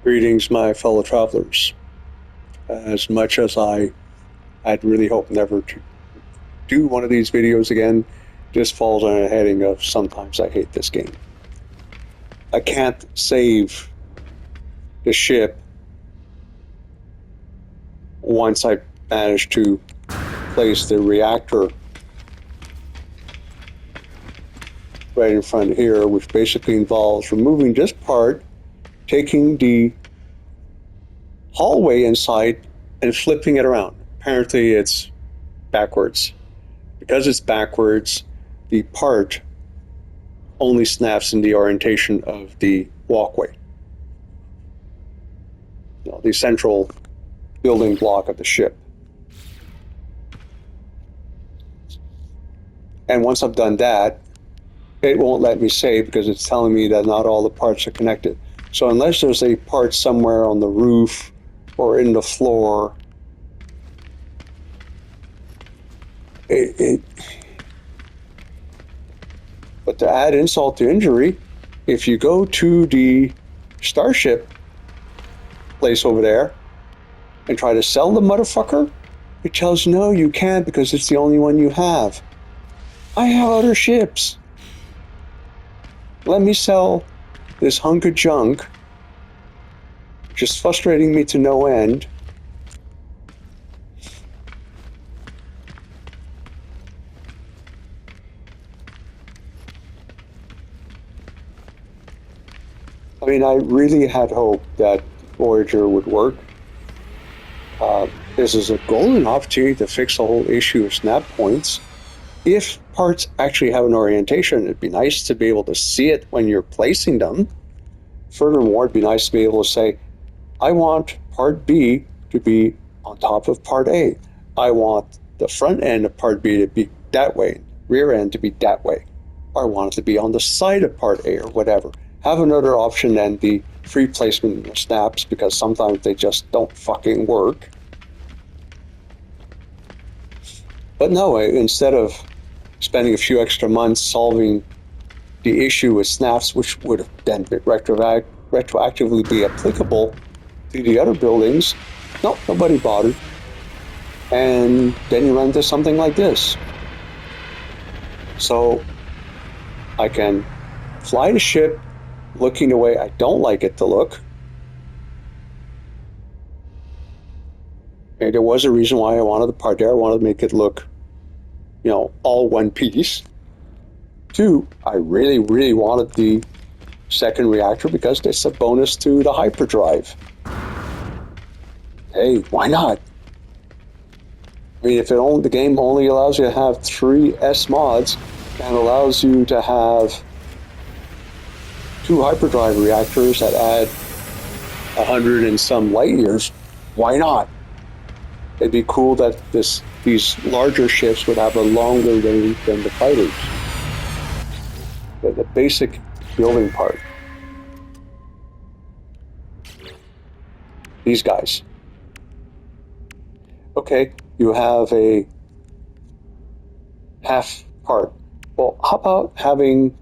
Greetings, my fellow travelers. As much as I'd really hope never to do one of these videos again, this falls on a heading of sometimes I hate this game. I can't save the ship once I manage to place the reactor right in front here, which basically involves removing this part, taking the hallway inside and flipping it around. Apparently it's backwards. Because it's backwards, the part only snaps in the orientation of the walkway. The central building block of the ship. And once I've done that, it won't let me save because it's telling me that not all the parts are connected. So unless there's a part somewhere on the roof or in the floor, but to add insult to injury, if you go to the Starship place over there and try to sell the motherfucker, it tells you no, you can't because it's the only one you have. I have other ships. Let me sell this hunk of junk, just frustrating me to no end. I mean, I really had hope that Voyager would work. This is a golden opportunity to fix the whole issue of snap points. If parts actually have an orientation, it'd be nice to be able to see it when you're placing them. Furthermore, it'd be nice to be able to say, I want part B to be on top of part A. I want the front end of part B to be that way, rear end to be that way. Or I want it to be on the side of part A or whatever. Have another option than the free placement of snaps, because sometimes they just don't fucking work. But no, instead of spending a few extra months solving the issue with snaps, which would then retroactively be applicable to the other buildings, no, nobody bothered. And then you run into something like this. So I can fly the ship looking the way I don't like it to look. And there was a reason why I wanted the part there. I wanted to make it look, all one piece. 2, I really, really wanted the second reactor because it's a bonus to the hyperdrive. Hey, why not? I mean, if the game only allows you to have 3 S mods and allows you to have 2 hyperdrive reactors that add 100 and some light years, why not? It'd be cool that these larger ships would have a longer range than the fighters. The basic building part. These guys. Okay, you have a half part. Well, how about having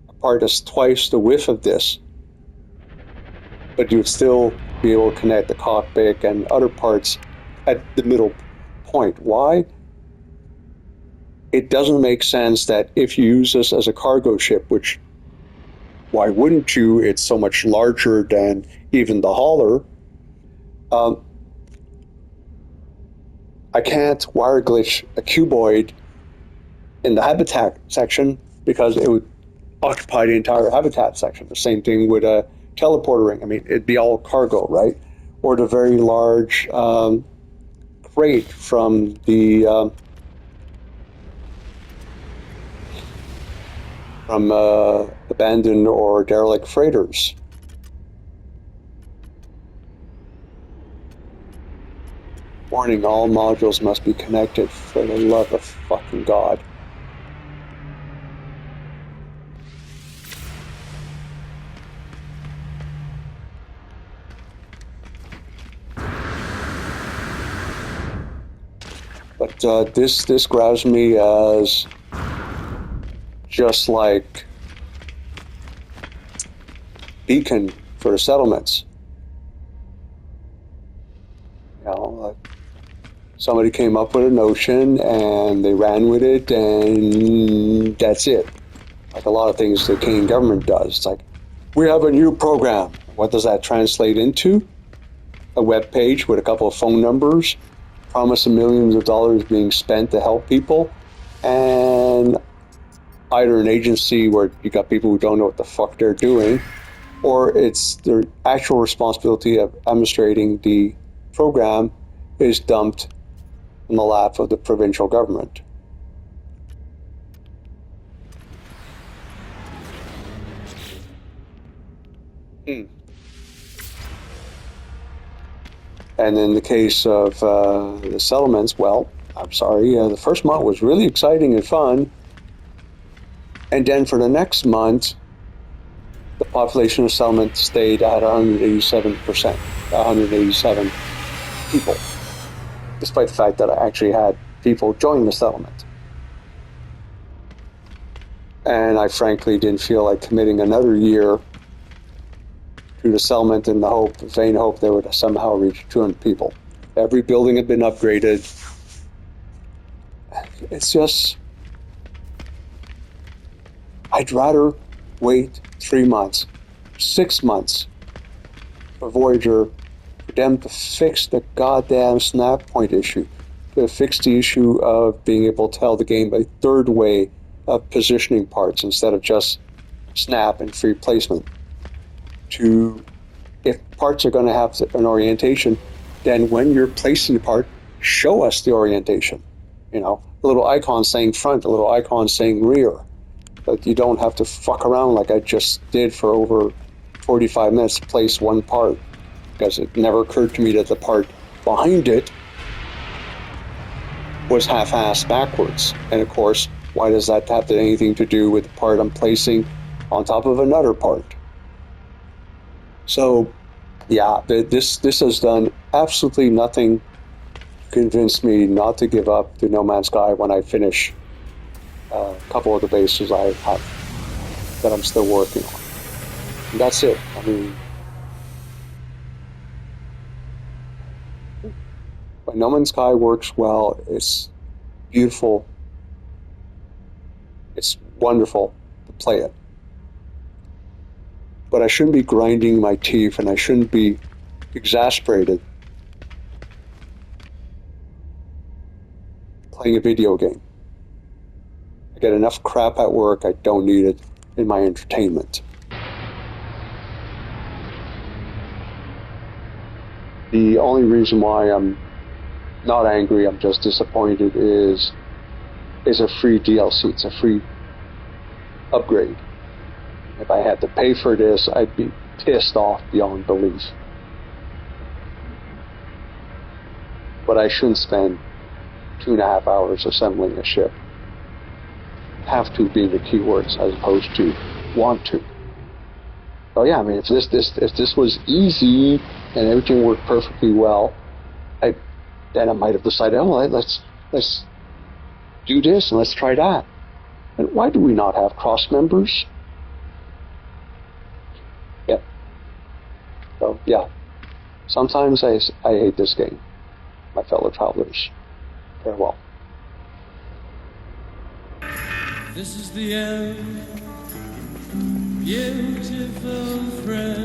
a part that's twice the width of this, but you'd still be able to connect the cockpit and other parts at the middle point. Why? It doesn't make sense that if you use this as a cargo ship, which, why wouldn't you? It's so much larger than even the hauler. I can't wire glitch a cuboid in the habitat section because it would occupy the entire habitat section. The same thing with a teleporter ring. I mean, it'd be all cargo, right? Or the very large crate from the abandoned or derelict freighters. Warning, all modules must be connected, for the love of fucking God. But this grabs me as just like Beacon for the settlements. Somebody came up with a notion and they ran with it, and that's it. Like a lot of things the Canadian government does. It's like, we have a new program. What does that translate into? A web page with a couple of phone numbers, promise of millions of dollars being spent to help people, and either an agency where you got people who don't know what the fuck they're doing, or it's their actual responsibility of administrating the program is dumped in the lap of the provincial government. And in the case of the settlements, well, I'm sorry, the first month was really exciting and fun. And then for the next month, the population of settlement stayed at 187%, 187 people, despite the fact that I actually had people join the settlement. And I frankly didn't feel like committing another year to the settlement in the vain hope they would somehow reach 200 people. Every building had been upgraded. It's just, I'd rather wait 3 months, 6 months for Voyager, for them to fix the goddamn snap point issue, to fix the issue of being able to tell the game a third way of positioning parts instead of just snap and free placement. If parts are going to have an orientation, then when you're placing the part, show us the orientation. You know, a little icon saying front, a little icon saying rear. But you don't have to fuck around like I just did for over 45 minutes to place one part, because it never occurred to me that the part behind it was half-assed backwards. And of course, why does that have anything to do with the part I'm placing on top of another part? So, yeah, this has done absolutely nothing to convince me not to give up to No Man's Sky when I finish a couple of the bases I have that I'm still working on. And that's it. I mean, when No Man's Sky works well, it's beautiful, it's wonderful to play it. But I shouldn't be grinding my teeth, and I shouldn't be exasperated playing a video game. I get enough crap at work, I don't need it in my entertainment. The only reason why I'm not angry, I'm just disappointed, is a free DLC. It's a free upgrade. If I had to pay for this, I'd be pissed off beyond belief. But I shouldn't spend 2.5 hours assembling a ship. Have to being the keywords as opposed to want to. Oh yeah, I mean, if this was easy and everything worked perfectly well, then I might have decided, oh, let's do this and let's try that. And why do we not have cross members? Yeah. So yeah, sometimes I hate this game, my fellow travelers. Farewell. This is the end, beautiful friend.